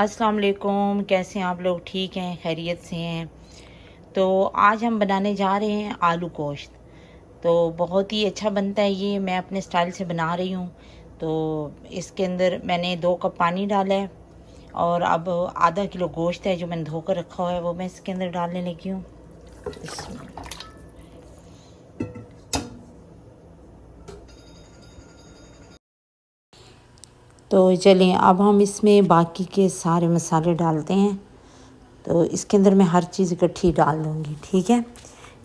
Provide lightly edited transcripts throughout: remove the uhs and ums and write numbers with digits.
अस्सलाम वालेकुम। कैसे हैं आप लोग? ठीक हैं, खैरियत से हैं? तो आज हम बनाने जा रहे हैं आलू गोश्त। तो बहुत ही अच्छा बनता है ये, मैं अपने स्टाइल से बना रही हूँ। तो इसके अंदर मैंने 2 कप पानी डाला है और अब आधा किलो गोश्त है जो मैंने धोकर रखा हुआ है, वो मैं इसके अंदर डालने लगी हूँ। तो चलें अब हम इसमें बाकी के सारे मसाले डालते हैं। तो इसके अंदर मैं हर चीज़ इकट्ठी डाल दूँगी, ठीक है।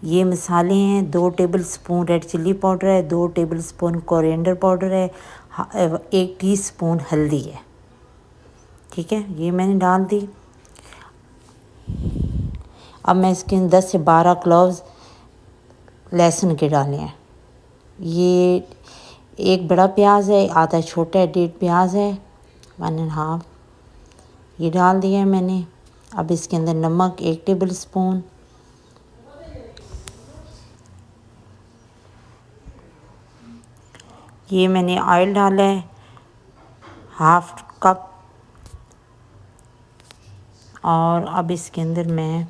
ये मसाले हैं, 2 table spoon red chilli powder है, 2 टेबल स्पून कोरिएंडर पाउडर है, 1 टीस्पून हल्दी है, ठीक है। ये मैंने डाल दी। अब मैं इसके 10 से 12 क्लोव्स लहसुन के डाले हैं। ये 1 बड़ा प्याज है, आधा छोटा है, 1.5 प्याज है, 1.5 ये डाल दिया है मैंने। अब इसके अंदर नमक 1 टेबल स्पून, ये मैंने ऑयल डाला है 1/2 कप। और अब इसके अंदर मैं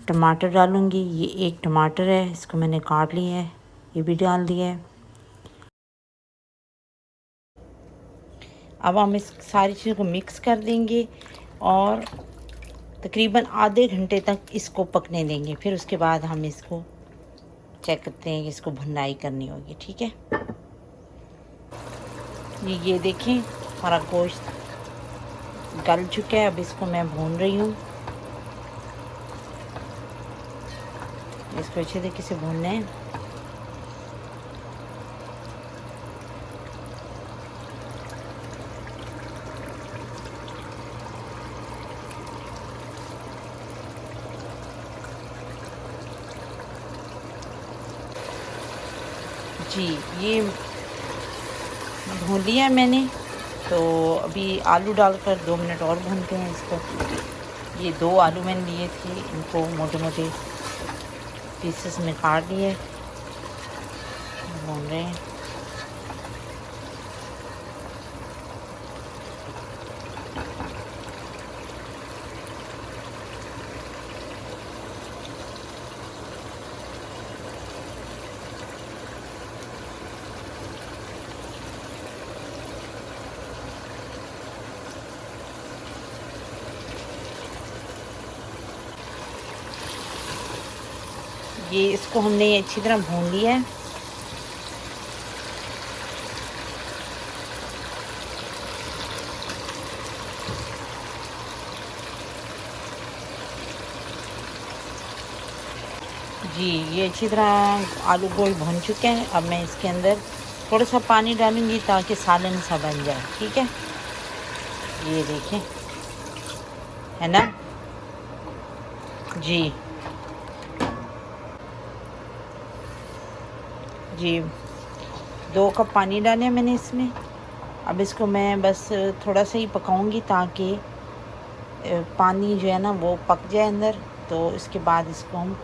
टमाटर डालूँगी। ये 1 टमाटर है, इसको मैंने काट लिया है, ये भी डाल दिया है। अब हम इस सारी चीज़ों को मिक्स कर देंगे और तकरीबन आधे घंटे तक इसको पकने देंगे। फिर उसके बाद हम इसको चेक करते हैं कि इसको भुनाई करनी होगी, ठीक है। ये देखें हमारा गोश्त गल चुका है। अब इसको मैं भून रही हूँ, इसको अच्छे तरीके से भूनना है। जी ये भून लिया है मैंने। तो अभी आलू डालकर 2 मिनट और भूनते हैं इसको। ये 2 आलू मैंने लिए थे, इनको मोटे मोटे पीसेस में काट लिए, भून रहे हैं। ये इसको हमने अच्छी तरह भून लिया है। जी ये अच्छी तरह आलू गोश्त भून चुके हैं। अब मैं इसके अंदर थोड़ा सा पानी डालूंगी ताकि सालन सा बन जाए, ठीक है। ये देखें, है ना जी। जी 2 कप पानी डाले मैंने इसमें। अब इसको मैं बस थोड़ा सा ही पकाऊंगी ताकि पानी जो है ना वो पक जाए अंदर। तो इसके बाद इसको हम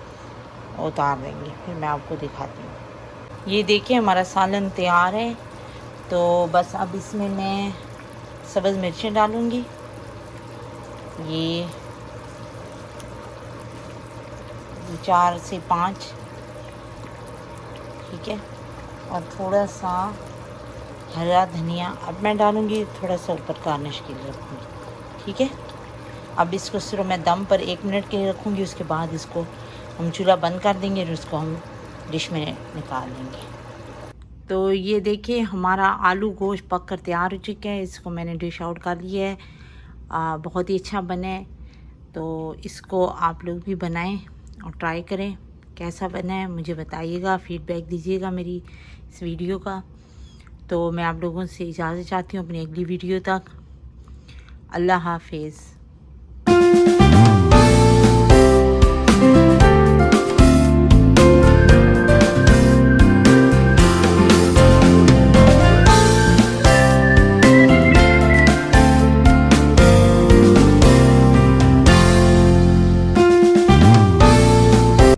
उतार देंगे, फिर मैं आपको दिखाती हूँ। ये देखिए हमारा सालन तैयार है। तो बस अब इसमें मैं सब्ज़ मिर्चें डालूँगी, ये 4 से 5, ठीक है। और थोड़ा सा हरा धनिया अब मैं डालूँगी, थोड़ा सा ऊपर गार्निश के लिए रखूँगी, ठीक है। अब इसको सिर्फ मैं दम पर 1 मिनट के लिए रखूँगी। उसके बाद इसको हम चूल्हा बंद कर देंगे और उसको हम डिश में निकाल लेंगे। तो ये देखिए हमारा आलू गोश्त पक कर तैयार हो चुका है। इसको मैंने डिश आउट कर लिया है। बहुत ही अच्छा बना है। तो इसको आप लोग भी बनाएं और ट्राई करें। कैसा बना है मुझे बताइएगा, फ़ीडबैक दीजिएगा मेरी इस वीडियो का। तो मैं आप लोगों से इजाज़त चाहती हूँ अपनी अगली वीडियो तक। अल्लाह हाफिज़।